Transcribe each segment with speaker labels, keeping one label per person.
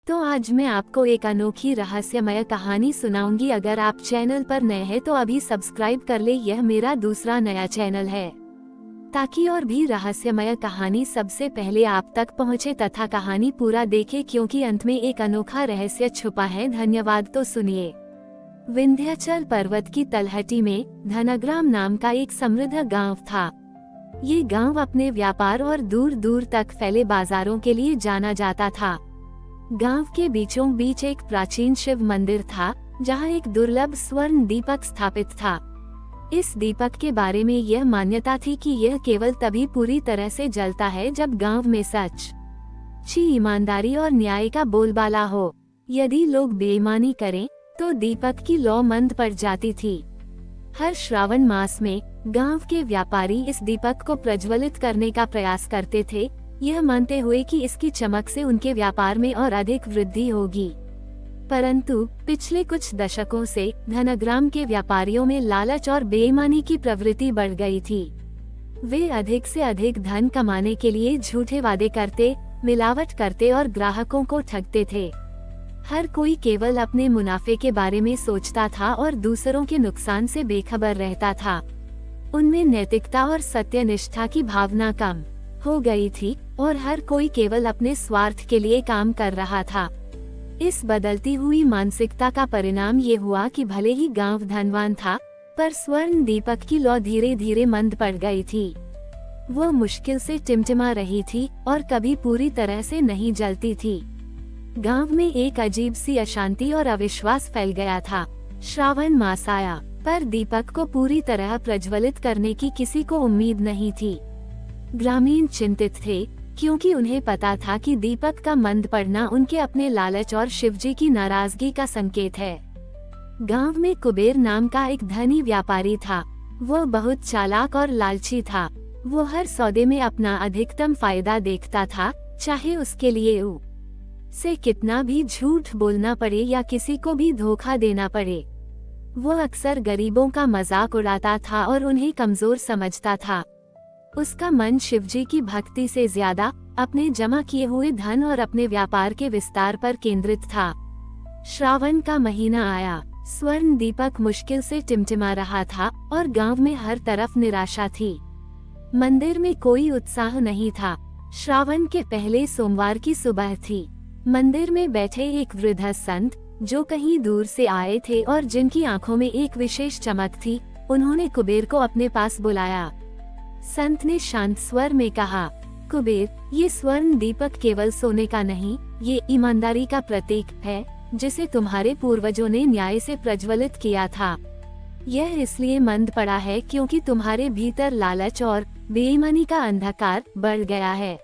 Speaker 1: तो आज मैं आपको एक अनोखी रहस्यमय कहानी सुनाऊंगी। अगर आप चैनल पर नए हैं तो अभी सब्सक्राइब कर ले, यह मेरा दूसरा नया चैनल है ताकि और भी रहस्यमय कहानी सबसे पहले आप तक पहुंचे तथा कहानी पूरा देखे, क्योंकि अंत में एक अनोखा रहस्य छुपा है। धन्यवाद। तो सुनिए। विंध्याचल पर्वत की तलहटी में धनग्राम नाम का एक समृद्ध गांव था। ये गांव अपने व्यापार और दूर दूर तक फैले बाजारों के लिए जाना जाता था। गांव के बीचों बीच एक प्राचीन शिव मंदिर था, जहां एक दुर्लभ स्वर्ण दीपक स्थापित था। इस दीपक के बारे में यह मान्यता थी कि यह केवल तभी पूरी तरह से जलता है जब गांव में सच्ची ईमानदारी और न्याय का बोलबाला हो। यदि लोग बेईमानी करें तो दीपक की लौ मंद पड़ जाती थी। हर श्रावण मास में गांव के व्यापारी इस दीपक को प्रज्वलित करने का प्रयास करते थे, यह मानते हुए कि इसकी चमक से उनके व्यापार में और अधिक वृद्धि होगी। परंतु पिछले कुछ दशकों से धनग्राम के व्यापारियों में लालच और बेईमानी की प्रवृत्ति बढ़ गई थी। वे अधिक से अधिक धन कमाने के लिए झूठे वादे करते, मिलावट करते और ग्राहकों को ठगते थे। हर कोई केवल अपने मुनाफे के बारे में सोचता था और दूसरों के नुकसान से बेखबर रहता था। उनमें नैतिकता और सत्यनिष्ठा की भावना कम हो गई थी और हर कोई केवल अपने स्वार्थ के लिए काम कर रहा था। इस बदलती हुई मानसिकता का परिणाम ये हुआ कि भले ही गांव धनवान था, पर स्वर्ण दीपक की लौ धीरे धीरे मंद पड़ गई थी। वो मुश्किल से टिमटिमा रही थी और कभी पूरी तरह से नहीं जलती थी। गांव में एक अजीब सी अशांति और अविश्वास फैल गया था। श्रावण मास आया, पर दीपक को पूरी तरह प्रज्वलित करने की किसी को उम्मीद नहीं थी। ग्रामीण चिंतित थे, क्योंकि उन्हें पता था कि दीपक का मंद पड़ना उनके अपने लालच और शिवजी की नाराजगी का संकेत है। गांव में कुबेर नाम का एक धनी व्यापारी था। वो बहुत चालाक और लालची था। वो हर सौदे में अपना अधिकतम फायदा देखता था, चाहे उसके लिए से कितना भी झूठ बोलना पड़े या किसी को भी धोखा देना पड़े। वो अक्सर गरीबों का मजाक उड़ाता था और उन्हें कमजोर समझता था। उसका मन शिवजी की भक्ति से ज्यादा अपने जमा किए हुए धन और अपने व्यापार के विस्तार पर केंद्रित था। श्रावण का महीना आया। स्वर्ण दीपक मुश्किल से टिमटिमा रहा था और गांव में हर तरफ निराशा थी। मंदिर में कोई उत्साह नहीं था। श्रावण के पहले सोमवार की सुबह थी। मंदिर में बैठे एक वृद्ध संत, जो कहीं दूर से आए थे और जिनकी आंखों में एक विशेष चमक थी, उन्होंने कुबेर को अपने पास बुलाया। संत ने शांत स्वर में कहा, कुबेर, ये स्वर्ण दीपक केवल सोने का नहीं, ये ईमानदारी का प्रतीक है, जिसे तुम्हारे पूर्वजों ने न्याय से प्रज्वलित किया था। यह इसलिए मंद पड़ा है क्योंकि तुम्हारे भीतर लालच और बेईमानी का अंधकार बढ़ गया है।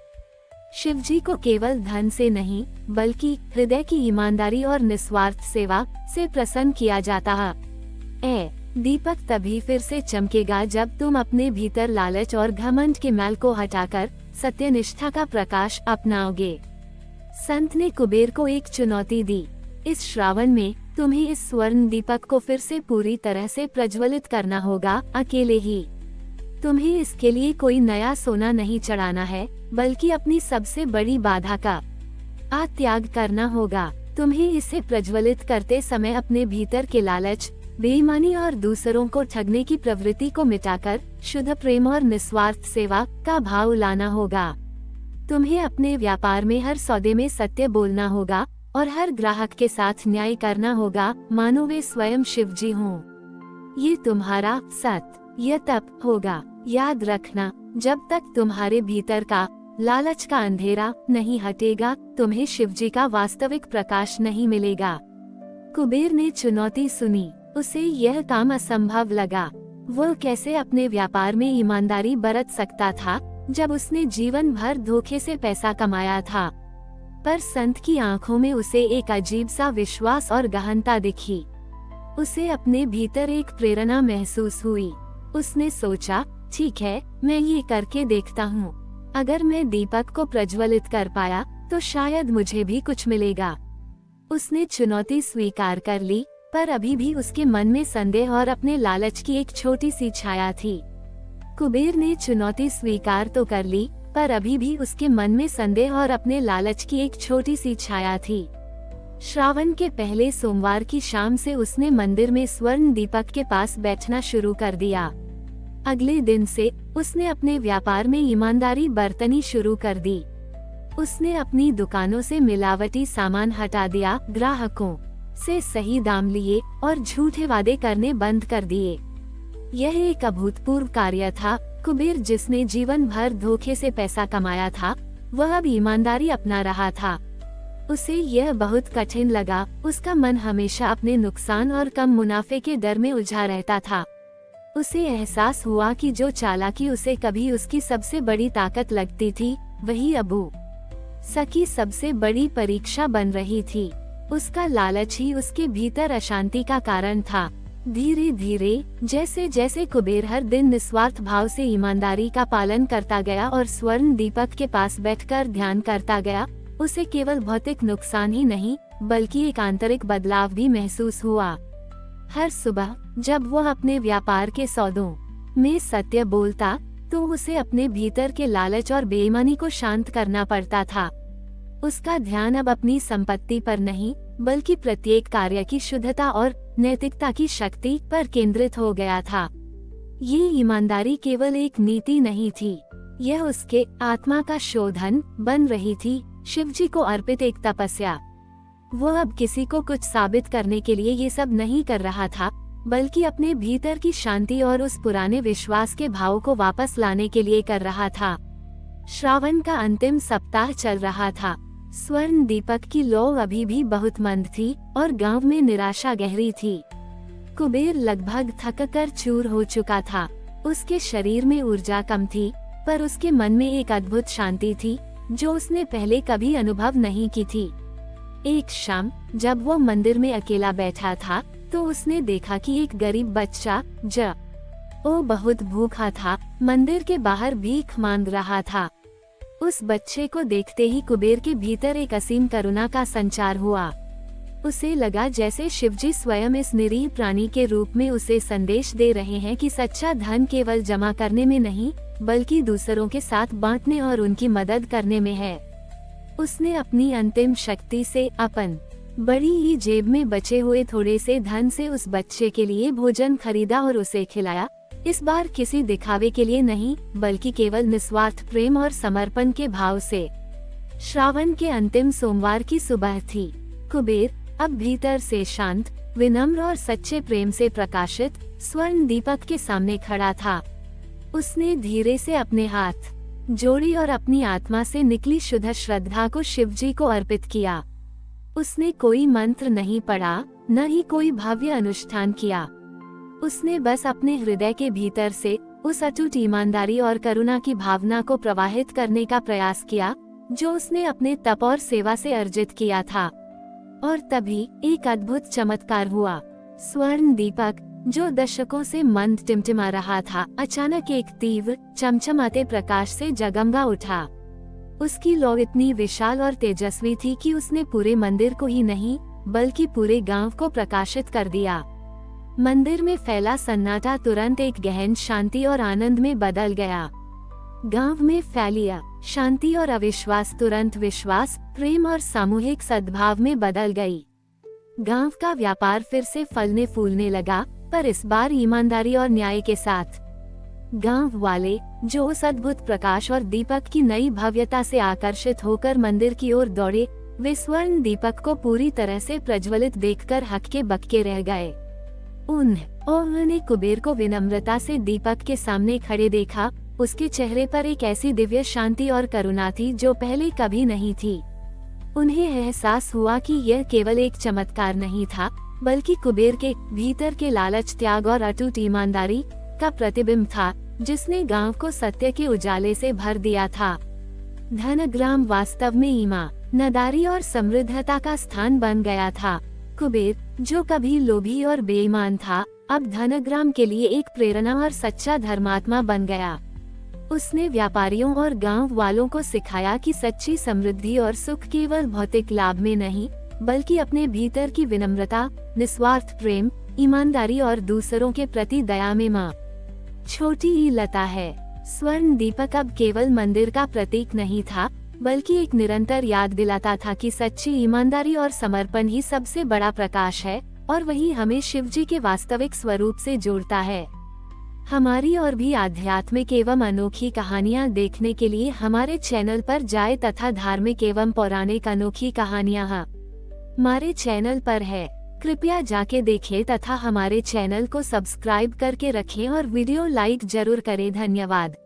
Speaker 1: शिवजी को केवल धन से नहीं, बल्कि हृदय की ईमानदारी और निस्वार्थ सेवा से प्रसन्न किया जाता है। दीपक तभी फिर से चमकेगा जब तुम अपने भीतर लालच और घमंड के मैल को हटाकर सत्यनिष्ठा का प्रकाश अपनाओगे। संत ने कुबेर को एक चुनौती दी। इस श्रावण में तुम्हें इस स्वर्ण दीपक को फिर से पूरी तरह से प्रज्वलित करना होगा, अकेले ही। तुम्हें इसके लिए कोई नया सोना नहीं चढ़ाना है, बल्कि अपनी सबसे बड़ी बाधा का त्याग करना होगा। तुम्हें इसे प्रज्वलित करते समय अपने भीतर के लालच, बेईमानी और दूसरों को ठगने की प्रवृत्ति को मिटाकर शुद्ध प्रेम और निस्वार्थ सेवा का भाव लाना होगा। तुम्हें अपने व्यापार में हर सौदे में सत्य बोलना होगा और हर ग्राहक के साथ न्याय करना होगा, मानो वे स्वयं शिवजी हों। ये तुम्हारा सत्य तप होगा। याद रखना, जब तक तुम्हारे भीतर का लालच का अंधेरा नहीं हटेगा, तुम्हें शिवजी का वास्तविक प्रकाश नहीं मिलेगा। कुबेर ने चुनौती सुनी। उसे यह काम असंभव लगा। वो कैसे अपने व्यापार में ईमानदारी बरत सकता था, जब उसने जीवन भर धोखे से पैसा कमाया था। पर संत की आंखों में उसे एक अजीब सा विश्वास और गहनता दिखी। उसे अपने भीतर एक प्रेरणा महसूस हुई। उसने सोचा, ठीक है, मैं ये करके देखता हूँ। अगर मैं दीपक को प्रज्वलित कर पाया तो शायद मुझे भी कुछ मिलेगा। उसने चुनौती स्वीकार कर ली, पर अभी भी उसके मन में संदेह और अपने लालच की एक छोटी सी छाया थी। कुबेर ने चुनौती स्वीकार तो कर ली, पर अभी भी उसके मन में संदेह और अपने लालच की एक छोटी सी छाया थी। श्रावण के पहले सोमवार की शाम से उसने मंदिर में स्वर्ण दीपक के पास बैठना शुरू कर दिया। अगले दिन से उसने अपने व्यापार में ईमानदारी बरतनी शुरू कर दी। उसने अपनी दुकानों से मिलावटी सामान हटा दिया, ग्राहकों से सही दाम लिए और झूठे वादे करने बंद कर दिए। यह एक अभूतपूर्व कार्य था। कुबेर, जिसने जीवन भर धोखे से पैसा कमाया था, वह अब ईमानदारी अपना रहा था। उसे यह बहुत कठिन लगा। उसका मन हमेशा अपने नुकसान और कम मुनाफे के डर में उलझा रहता था। उसे एहसास हुआ कि जो चालाकी उसे कभी उसकी सबसे बड़ी ताकत लगती थी, वही अबू सकी सबसे बड़ी परीक्षा बन रही थी। उसका लालच ही उसके भीतर अशांति का कारण था। धीरे धीरे जैसे जैसे कुबेर हर दिन निस्वार्थ भाव से ईमानदारी का पालन करता गया और स्वर्ण दीपक के पास बैठकर ध्यान करता गया, उसे केवल भौतिक नुकसान ही नहीं बल्कि एक आंतरिक बदलाव भी महसूस हुआ। हर सुबह जब वह अपने व्यापार के सौदों में सत्य बोलता, तो उसे अपने भीतर के लालच और बेईमानी को शांत करना पड़ता था। उसका ध्यान अब अपनी संपत्ति पर नहीं बल्कि प्रत्येक कार्य की शुद्धता और नैतिकता की शक्ति पर केंद्रित हो गया था। ये ईमानदारी केवल एक नीति नहीं थी, यह उसके आत्मा का शोधन बन रही थी, शिवजी को अर्पित एक तपस्या। वह अब किसी को कुछ साबित करने के लिए ये सब नहीं कर रहा था, बल्कि अपने भीतर की शांति और उस पुराने विश्वास के भाव को वापस लाने के लिए कर रहा था। श्रावण का अंतिम सप्ताह चल रहा था। स्वर्ण दीपक की लौ अभी भी बहुत मंद थी और गांव में निराशा गहरी थी। कुबेर लगभग थककर चूर हो चुका था। उसके शरीर में ऊर्जा कम थी, पर उसके मन में एक अद्भुत शांति थी जो उसने पहले कभी अनुभव नहीं की थी। एक शाम जब वो मंदिर में अकेला बैठा था, तो उसने देखा कि एक गरीब बच्चा वो बहुत भूखा था, मंदिर के बाहर भीख मांग रहा था। उस बच्चे को देखते ही कुबेर के भीतर एक असीम करुणा का संचार हुआ। उसे लगा जैसे शिवजी स्वयं इस निरीह प्राणी के रूप में उसे संदेश दे रहे हैं कि सच्चा धन केवल जमा करने में नहीं बल्कि दूसरों के साथ बांटने और उनकी मदद करने में है। उसने अपनी अंतिम शक्ति से अपन बड़ी ही जेब में बचे हुए थोड़े से धन से उस बच्चे के लिए भोजन खरीदा और उसे खिलाया। इस बार किसी दिखावे के लिए नहीं बल्कि केवल निस्वार्थ प्रेम और समर्पण के भाव से। श्रावण के अंतिम सोमवार की सुबह थी। कुबेर अब भीतर से शांत, विनम्र और सच्चे प्रेम से प्रकाशित स्वर्ण दीपक के सामने खड़ा था। उसने धीरे से अपने हाथ जोड़ी और अपनी आत्मा से निकली शुद्ध श्रद्धा को शिवजी को अर्पित किया। उसने कोई मंत्र नहीं पढ़ा, न ही कोई भव्य अनुष्ठान किया। उसने बस अपने हृदय के भीतर से उस अटूट ईमानदारी और करुणा की भावना को प्रवाहित करने का प्रयास किया जो उसने अपने तप और सेवा से अर्जित किया था। और तभी एक अद्भुत चमत्कार हुआ। स्वर्ण दीपक जो दशकों से मंद टिमटिमा रहा था, अचानक एक तीव्र चमचमाते प्रकाश से जगमगा उठा। उसकी लौ इतनी विशाल और तेजस्वी थी कि उसने पूरे मंदिर को ही नहीं बल्कि पूरे गांव को प्रकाशित कर दिया। मंदिर में फैला सन्नाटा तुरंत एक गहन शांति और आनंद में बदल गया। गांव में फैलिया शांति और अविश्वास तुरंत विश्वास, प्रेम और सामूहिक सद्भाव में बदल गई। गांव का व्यापार फिर से फलने फूलने लगा, पर इस बार ईमानदारी और न्याय के साथ। गांव वाले जो उस अद्भुत प्रकाश और दीपक की नई भव्यता से आकर्षित होकर मंदिर की ओर दौड़े, वे स्वर्ण दीपक को पूरी तरह से प्रज्वलित देखकर हक्के बक्के रह गए। उन्होंने कुबेर को विनम्रता से दीपक के सामने खड़े देखा। उसके चेहरे पर एक ऐसी दिव्य शांति और करुणा थी जो पहले कभी नहीं थी। उन्हें एहसास हुआ कि यह केवल एक चमत्कार नहीं था, बल्कि कुबेर के भीतर के लालच, त्याग और अटूट ईमानदारी का प्रतिबिंब था, जिसने गांव को सत्य के उजाले से भर दिया था। धनग्राम वास्तव में ईमानदारी और समृद्धता का स्थान बन गया था। कुबेर जो कभी लोभी और बेईमान था, अब धनग्राम के लिए एक प्रेरणा और सच्चा धर्मात्मा बन गया। उसने व्यापारियों और गांव वालों को सिखाया कि सच्ची समृद्धि और सुख केवल भौतिक लाभ में नहीं, बल्कि अपने भीतर की विनम्रता, निस्वार्थ प्रेम, ईमानदारी और दूसरों के प्रति दया में मां छोटी ही लता है। स्वर्ण दीपक अब केवल मंदिर का प्रतीक नहीं था, बल्कि एक निरंतर याद दिलाता था कि सच्ची ईमानदारी और समर्पण ही सबसे बड़ा प्रकाश है और वही हमें शिव जी के वास्तविक स्वरूप से जोड़ता है। हमारी और भी आध्यात्मिक एवं अनोखी कहानियाँ देखने के लिए हमारे चैनल पर जाएं तथा धार्मिक एवं पौराणिक अनोखी कहानियाँ हमारे चैनल पर है। कृपया जाके देखें तथा हमारे चैनल को सब्सक्राइब करके रखें और वीडियो लाइक जरूर करें। धन्यवाद।